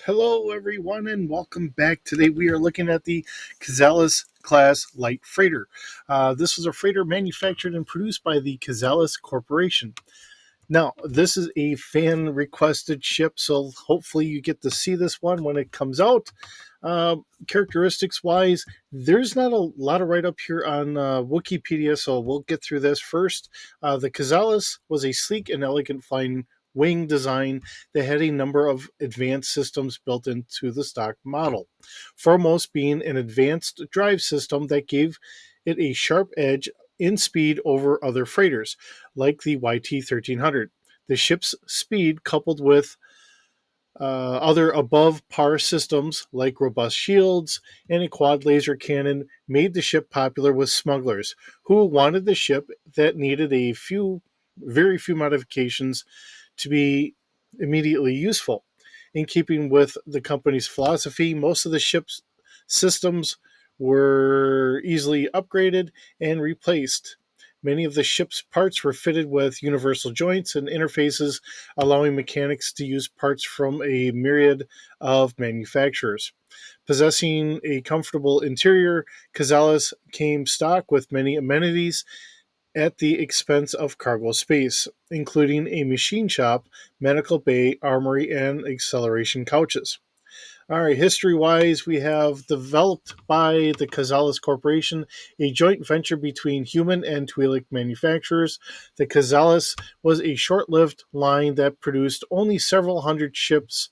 Hello, everyone, and welcome back. Today we are looking at the Kazellis class light freighter. This was a freighter manufactured and produced by the Kazellis Corporation. Now, this is a fan requested ship, so hopefully you get to see this one when it comes out. Characteristics wise, there's not a lot of write up here on Wikipedia, so we'll get through this first. The Kazalis was a sleek and elegant flying wing design that had a number of advanced systems built into the stock model. Foremost being an advanced drive system that gave it a sharp edge in speed over other freighters, like the YT 1300. The ship's speed, coupled with other above par systems like robust shields and a quad laser cannon, made the ship popular with smugglers who wanted the ship that needed very few modifications to be immediately useful. In keeping with the company's philosophy, most of the ship's systems were easily upgraded and replaced. Many of the ship's parts were fitted with universal joints and interfaces, allowing mechanics to use parts from a myriad of manufacturers. Possessing a comfortable interior, Kazalis came stock with many amenities at the expense of cargo space, including a machine shop, medical bay, armory, and acceleration couches. All right, history wise, we have developed by the Kazalis Corporation, a joint venture between human and Twi'lek manufacturers. The Kazalis was a short lived line that produced only several hundred ships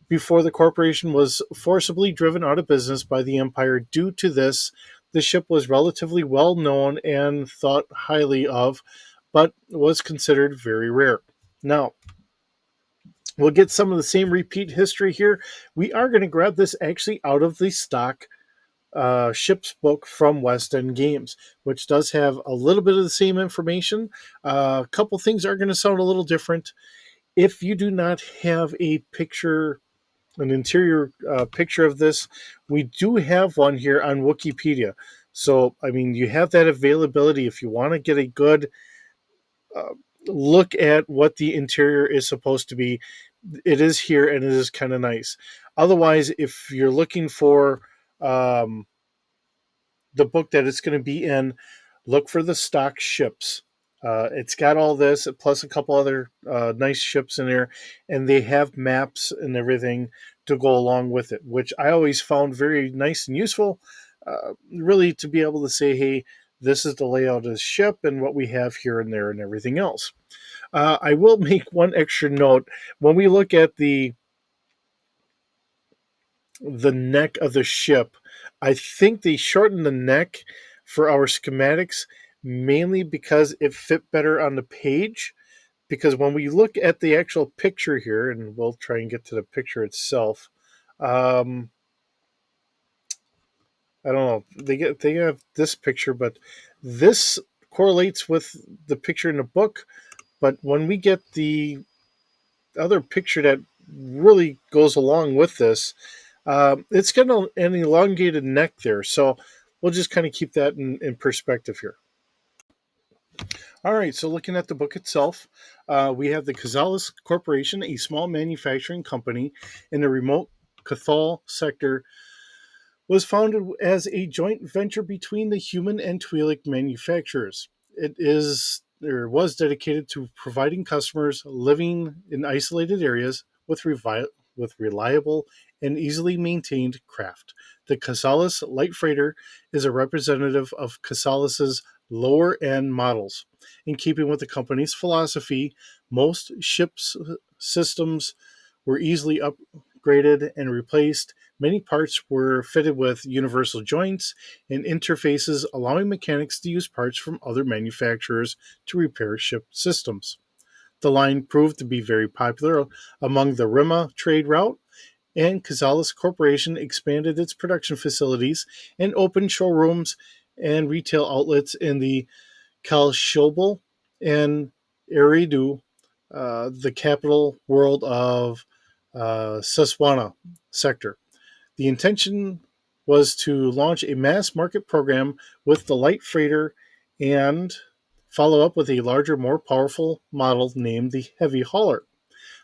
before the corporation was forcibly driven out of business by the Empire. Due to this, the ship was relatively well known and thought highly of, but was considered very rare. Now, we'll get some of the same repeat history here. We are going to grab this actually out of the stock ship's book from West End Games, which does have a little bit of the same information. A couple things are going to sound a little different. If you do not have a picture, an interior picture of this, we do have one here on Wikipedia. So, I mean, you have that availability if you want to get a good uh, look at what the interior is supposed to be. It is here and it is kind of nice. Otherwise, if you're looking for um, the book that it's going to be in, look for the stock ships. It's got all this plus a couple other nice ships in there, and they have maps and everything to go along with it, which I always found very nice and useful. Really, to be able to say, hey, this is the layout of the ship and what we have here and there and everything else. I will make one extra note when we look at the neck of the ship. I think they shortened the neck for our schematics mainly because it fit better on the page. Because when we look at the actual picture here, and we'll try and get to the picture itself, um, I don't know. They have this picture, but this correlates with the picture in the book. But when we get the other picture that really goes along with this, it's got an elongated neck there. So we'll just kind of keep that in perspective here. All right, so looking at the book itself, we have the Kazalis Corporation, a small manufacturing company in the remote Cathal sector, was founded as a joint venture between the human and Twi'lek manufacturers. It is or was dedicated to providing customers living in isolated areas with reliable and easily maintained craft. The Kasalis light freighter is a representative of Kasalis's lower end models. In keeping with the company's philosophy, most ships systems were easily upgraded and replaced. Many parts were fitted with universal joints and interfaces, allowing mechanics to use parts from other manufacturers to repair ship systems. The line proved to be very popular among the Rima trade route, and Kazalis Corporation expanded its production facilities and opened showrooms and retail outlets in the Kalshobel and Eridu, the capital world of Saswana sector. The intention was to launch a mass market program with the light freighter and follow up with a larger, more powerful model named the Heavy Hauler.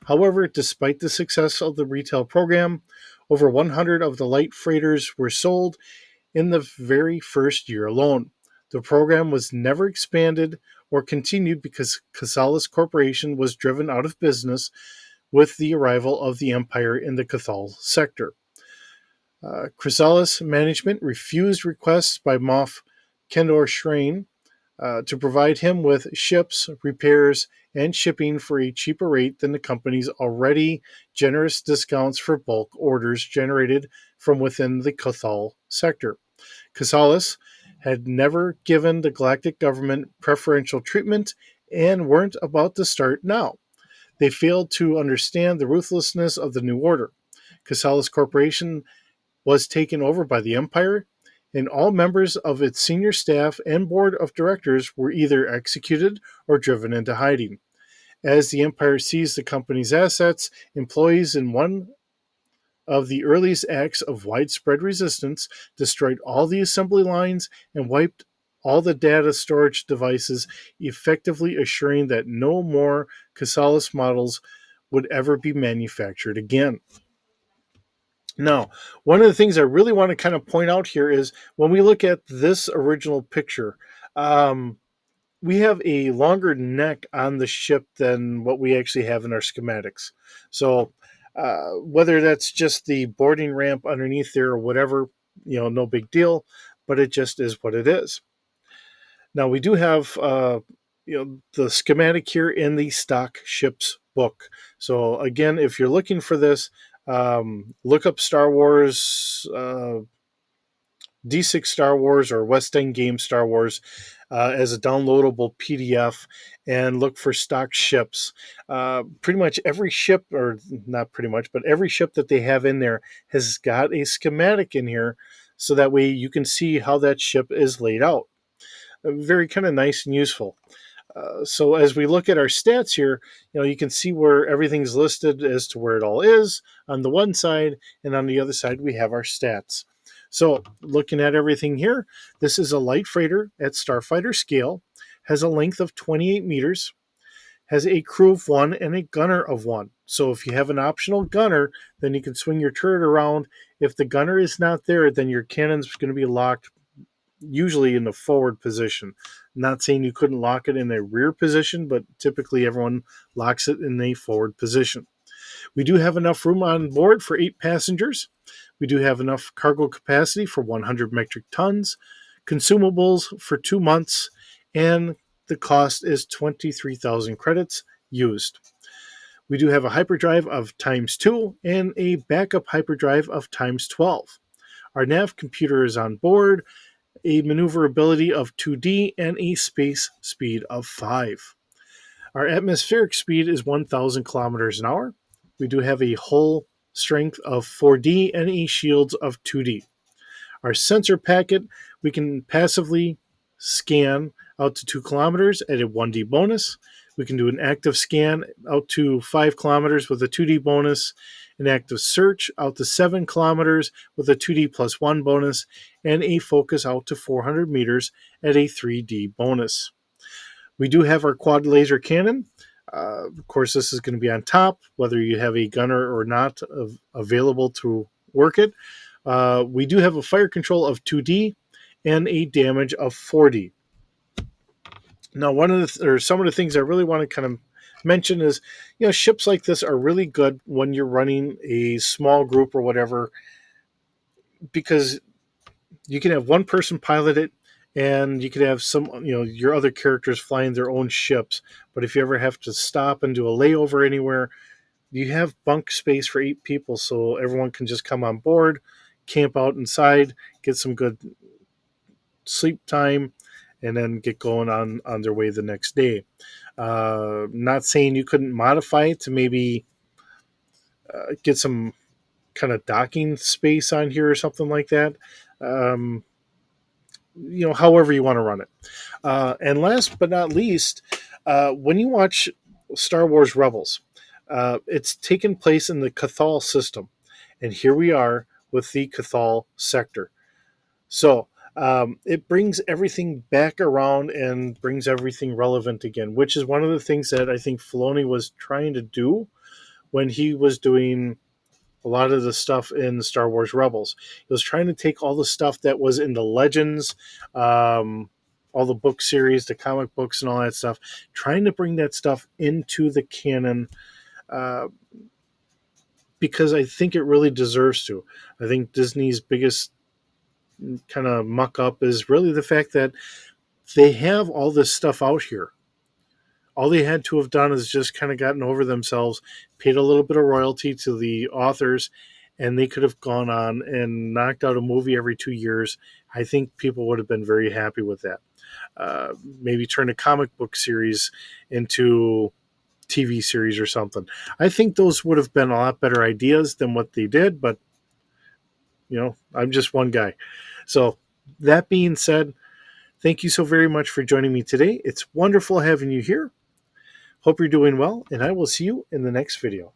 However, despite the success of the retail program, over 100 of the light freighters were sold in the very first year alone. The program was never expanded or continued because Kazellis Corporation was driven out of business with the arrival of the empire in the Cathal sector. Chrysalis management refused requests by Moff Kendor Schrain to provide him with ships, repairs, and shipping for a cheaper rate than the company's already generous discounts for bulk orders generated from within the Cathal sector. Kazellis had never given the galactic government preferential treatment and weren't about to start now. They failed to understand the ruthlessness of the New Order. Kazellis Corporation was taken over by the Empire, and all members of its senior staff and board of directors were either executed or driven into hiding. As the Empire seized the company's assets, employees in one of the earliest acts of widespread resistance destroyed all the assembly lines and wiped all the data storage devices, effectively assuring that no more Kazellis models would ever be manufactured again. Now, one of the things I really want to kind of point out here is when we look at this original picture, um, we have a longer neck on the ship than what we actually have in our schematics. So, whether that's just the boarding ramp underneath there or whatever, no big deal, but it just is what it is. Now, we do have, the schematic here in the stock ships book. So, again, if you're looking for this, look up Star Wars, D6 Star Wars or West End Game Star Wars as a downloadable PDF and look for stock ships. Pretty much every ship, or not pretty much, but every ship that they have in there has got a schematic in here so that way you can see how that ship is laid out. Very kind of nice and useful. So as we look at our stats here, you can see where everything's listed as to where it all is on the one side, and on the other side we have our stats. So looking at everything here, this is a light freighter at starfighter scale, has a length of 28 meters, has a crew of one and a gunner of one. So if you have an optional gunner, then you can swing your turret around. If the gunner is not there, then your cannon's going to be locked usually in the forward position. Not saying you couldn't lock it in a rear position, but typically everyone locks it in a forward position. We do have enough room on board for 8 passengers. We do have enough cargo capacity for 100 metric tons, consumables for 2 months, and the cost is 23,000 credits used. We do have a hyperdrive of times 2 and a backup hyperdrive of times 12. Our nav computer is on board, a maneuverability of 2D, and a space speed of 5. Our atmospheric speed is 1,000 kilometers an hour. We do have a hull strength of 4D and a shields of 2D. Our sensor packet, we can passively scan out to 2 kilometers at a 1D bonus. We can do an active scan out to 5 kilometers with a 2D bonus, an active search out to 7 kilometers with a 2D plus 1 bonus, and a focus out to 400 meters at a 3D bonus. We do have our quad laser cannon. Of course, this is going to be on top, whether you have a gunner or not available to work it. We do have a fire control of 2D and a damage of 4D. Now, some of the things I really want to kind of mention is, ships like this are really good when you're running a small group or whatever, because you can have one person pilot it, and you could have your other characters flying their own ships. But if you ever have to stop and do a layover anywhere, you have bunk space for 8 people, so everyone can just come on board, camp out inside, get some good sleep time, and then get going on their way the next day. Not saying you couldn't modify it to maybe get some kind of docking space on here or something like that. Um, However you want to run it. And last but not least, when you watch Star Wars Rebels, it's taken place in the Cathal system. And here we are with the Cathal sector. So it brings everything back around and brings everything relevant again, which is one of the things that I think Filoni was trying to do when he was doing a lot of the stuff in Star Wars Rebels. He was trying to take all the stuff that was in the Legends, all the book series, the comic books, and all that stuff, trying to bring that stuff into the canon, uh, because I think it really deserves to. I think Disney's biggest kind of muck up is really the fact that they have all this stuff out here. All they had to have done is just kind of gotten over themselves, paid a little bit of royalty to the authors, and they could have gone on and knocked out a movie every 2 years. I think people would have been very happy with that. Maybe turn a comic book series into TV series or something. I think those would have been a lot better ideas than what they did, but I'm just one guy. So that being said, thank you so very much for joining me today. It's wonderful having you here. Hope you're doing well, and I will see you in the next video.